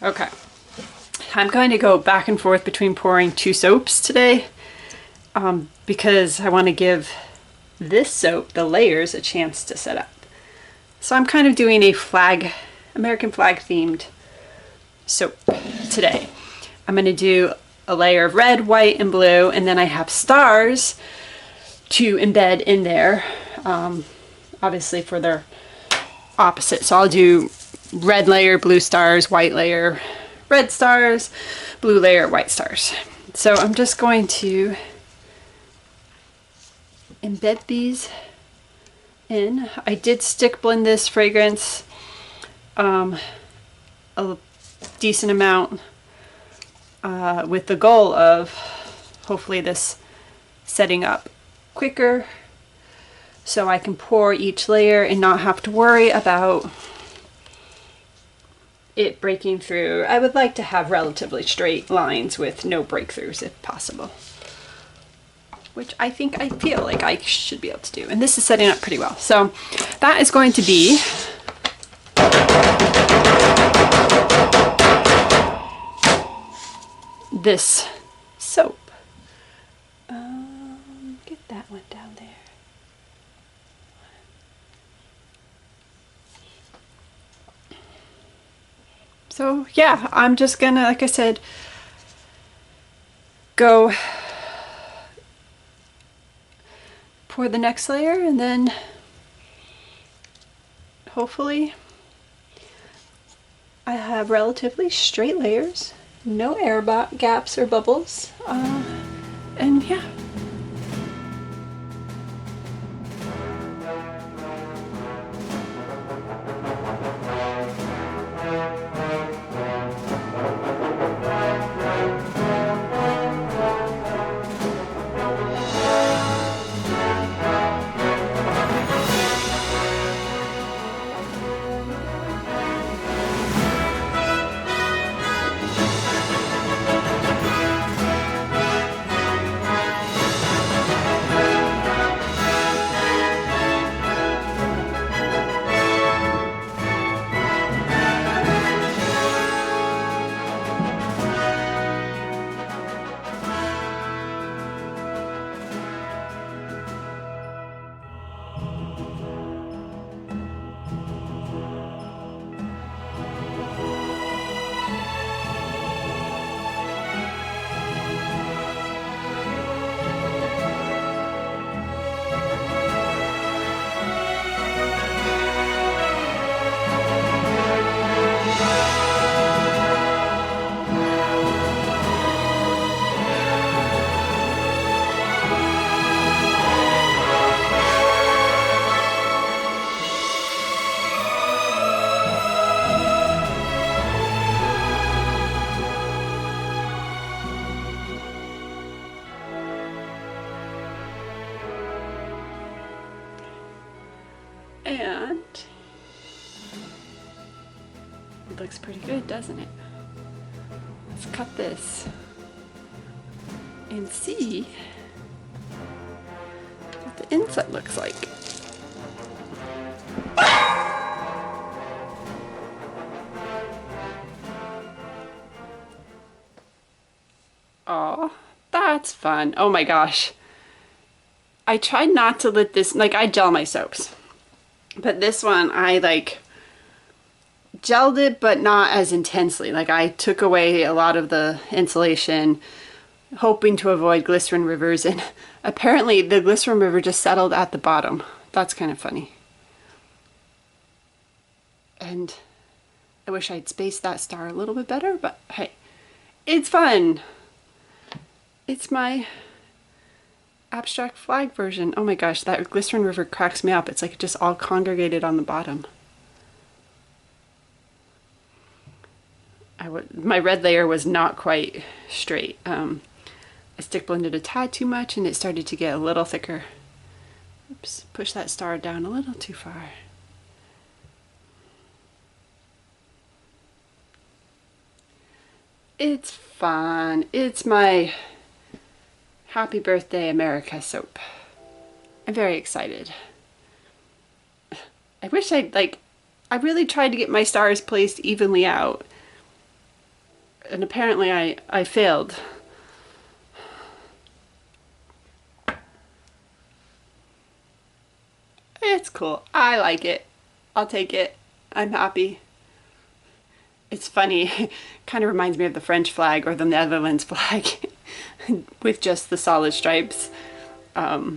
Okay. I'm going to go back and forth between pouring two soaps today because I want to give this soap, the layers, a chance to set up. So I'm kind of doing a American flag themed soap today. I'm going to do a layer of red, white, and blue, and then I have stars to embed in there, obviously for their opposite. So I'll do red layer, blue stars, white layer, red stars, blue layer, white stars. So I'm just going to embed these in. I did stick blend this fragrance a decent amount with the goal of hopefully this setting up quicker so I can pour each layer and not have to worry about it breaking through. I would like to have relatively straight lines with no breakthroughs if possible, which I feel like I should be able to do. And this is setting up pretty well. So that is going to be this soap. Get that one down there. So yeah, I'm just gonna, like I said, go pour the next layer and then hopefully I have relatively straight layers, no air gaps or bubbles, and yeah. And it looks pretty good, doesn't it? Let's cut this and see what the inside looks like. Oh, that's fun. Oh my gosh. I tried not to let this, like I gel my soaps, but this one I like gelled it, but not as intensely. Like I took away a lot of the insulation, hoping to avoid glycerin rivers, and apparently the glycerin river just settled at the bottom. That's kind of funny. And I wish I'd spaced that star a little bit better, but hey, it's fun. It's my abstract flag version. Oh my gosh, that glycerin river cracks me up. It's like it just all congregated on the bottom. My red layer was not quite straight. I stick blended a tad too much and it started to get a little thicker. Oops, push that star down a little too far. It's fun. It's my Happy Birthday America soap. I'm very excited. I wish I really tried to get my stars placed evenly out. and apparently I failed. It's cool. I like it. I'll take it. I'm happy. It's funny. Kind of reminds me of the French flag or the Netherlands flag with just the solid stripes. Yeah.